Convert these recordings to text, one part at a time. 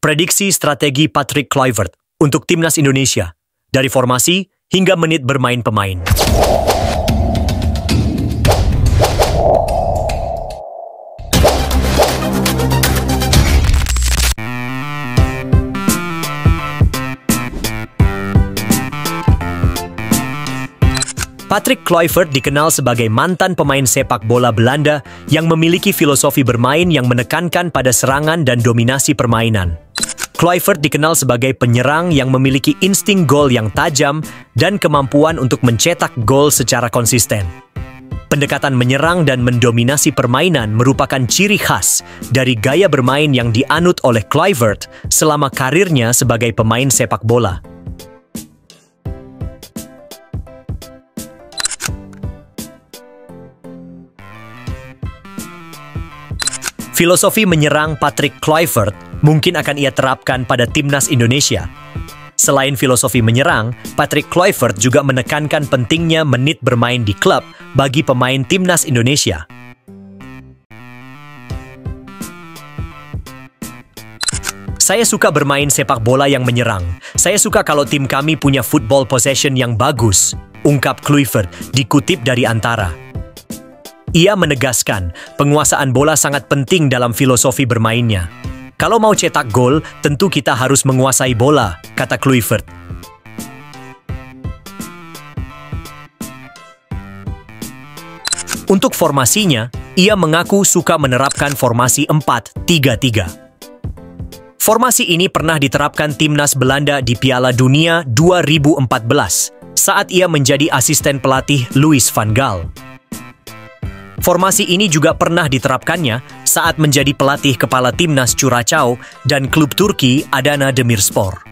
Prediksi strategi Patrick Kluivert untuk timnas Indonesia, dari formasi hingga menit bermain pemain. Patrick Kluivert dikenal sebagai mantan pemain sepak bola Belanda yang memiliki filosofi bermain yang menekankan pada serangan dan dominasi permainan. Kluivert dikenal sebagai penyerang yang memiliki insting gol yang tajam dan kemampuan untuk mencetak gol secara konsisten. Pendekatan menyerang dan mendominasi permainan merupakan ciri khas dari gaya bermain yang dianut oleh Kluivert selama karirnya sebagai pemain sepak bola. Filosofi menyerang Patrick Kluivert mungkin akan ia terapkan pada timnas Indonesia. Selain filosofi menyerang, Patrick Kluivert juga menekankan pentingnya menit bermain di klub bagi pemain timnas Indonesia. Saya suka bermain sepak bola yang menyerang. Saya suka kalau tim kami punya football possession yang bagus, ungkap Kluivert dikutip dari Antara. Ia menegaskan, penguasaan bola sangat penting dalam filosofi bermainnya. Kalau mau cetak gol, tentu kita harus menguasai bola, kata Kluivert. Untuk formasinya, ia mengaku suka menerapkan formasi 4-3-3. Formasi ini pernah diterapkan timnas Belanda di Piala Dunia 2014 saat ia menjadi asisten pelatih Louis van Gaal. Formasi ini juga pernah diterapkannya saat menjadi pelatih kepala timnas Curaçao dan klub Turki Adana Demirspor.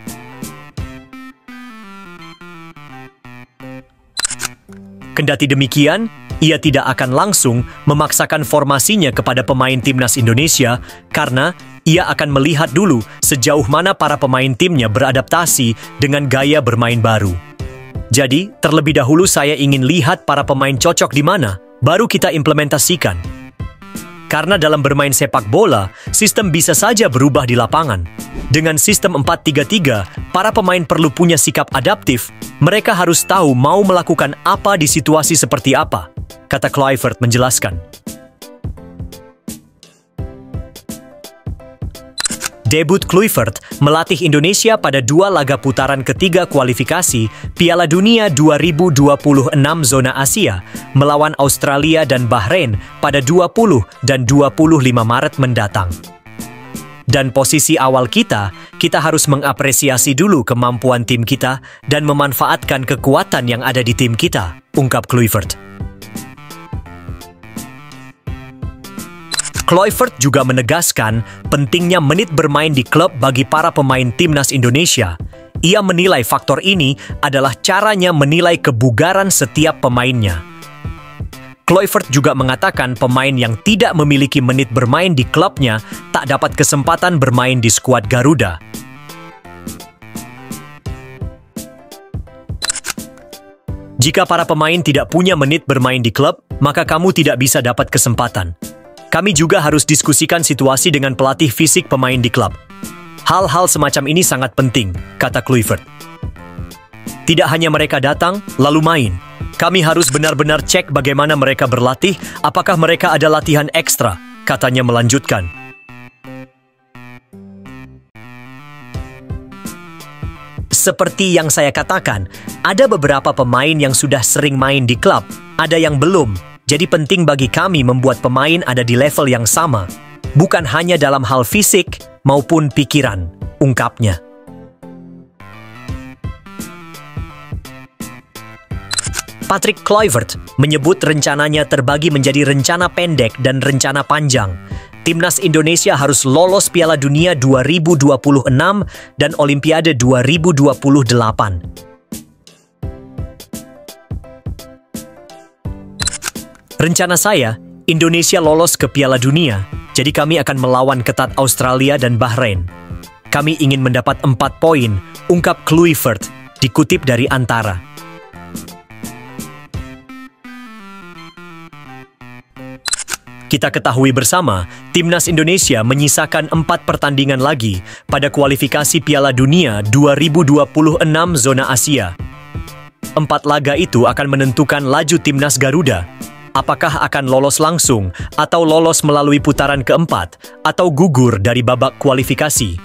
Kendati demikian, ia tidak akan langsung memaksakan formasinya kepada pemain timnas Indonesia karena ia akan melihat dulu sejauh mana para pemain timnya beradaptasi dengan gaya bermain baru. Jadi, terlebih dahulu saya ingin lihat para pemain cocok di mana, baru kita implementasikan. Karena dalam bermain sepak bola, sistem bisa saja berubah di lapangan. Dengan sistem 4-3-3, para pemain perlu punya sikap adaptif. Mereka harus tahu mau melakukan apa di situasi seperti apa, kata Kluivert menjelaskan. Debut Kluivert melatih Indonesia pada 2 laga putaran ketiga kualifikasi Piala Dunia 2026 zona Asia melawan Australia dan Bahrain pada 20 dan 25 Maret mendatang. Dan posisi awal kita harus mengapresiasi dulu kemampuan tim kita dan memanfaatkan kekuatan yang ada di tim kita, ungkap Kluivert. Kluivert juga menegaskan pentingnya menit bermain di klub bagi para pemain timnas Indonesia. Ia menilai faktor ini adalah caranya menilai kebugaran setiap pemainnya. Kluivert juga mengatakan pemain yang tidak memiliki menit bermain di klubnya tak dapat kesempatan bermain di skuad Garuda. Jika para pemain tidak punya menit bermain di klub, maka kamu tidak bisa dapat kesempatan. Kami juga harus diskusikan situasi dengan pelatih fisik pemain di klub. Hal-hal semacam ini sangat penting, kata Kluivert. Tidak hanya mereka datang, lalu main. Kami harus benar-benar cek bagaimana mereka berlatih, apakah mereka ada latihan ekstra, katanya melanjutkan. Seperti yang saya katakan, ada beberapa pemain yang sudah sering main di klub, ada yang belum. Jadi penting bagi kami membuat pemain ada di level yang sama, bukan hanya dalam hal fisik maupun pikiran, ungkapnya. Patrick Kluivert menyebut rencananya terbagi menjadi rencana pendek dan rencana panjang. Timnas Indonesia harus lolos Piala Dunia 2026 dan Olimpiade 2028. Rencana saya, Indonesia lolos ke Piala Dunia, jadi kami akan melawan ketat Australia dan Bahrain. Kami ingin mendapat 4 poin, ungkap Kluivert, dikutip dari Antara. Kita ketahui bersama, Timnas Indonesia menyisakan 4 pertandingan lagi pada kualifikasi Piala Dunia 2026 zona Asia. 4 laga itu akan menentukan laju Timnas Garuda. Apakah akan lolos langsung, atau lolos melalui putaran keempat, atau gugur dari babak kualifikasi.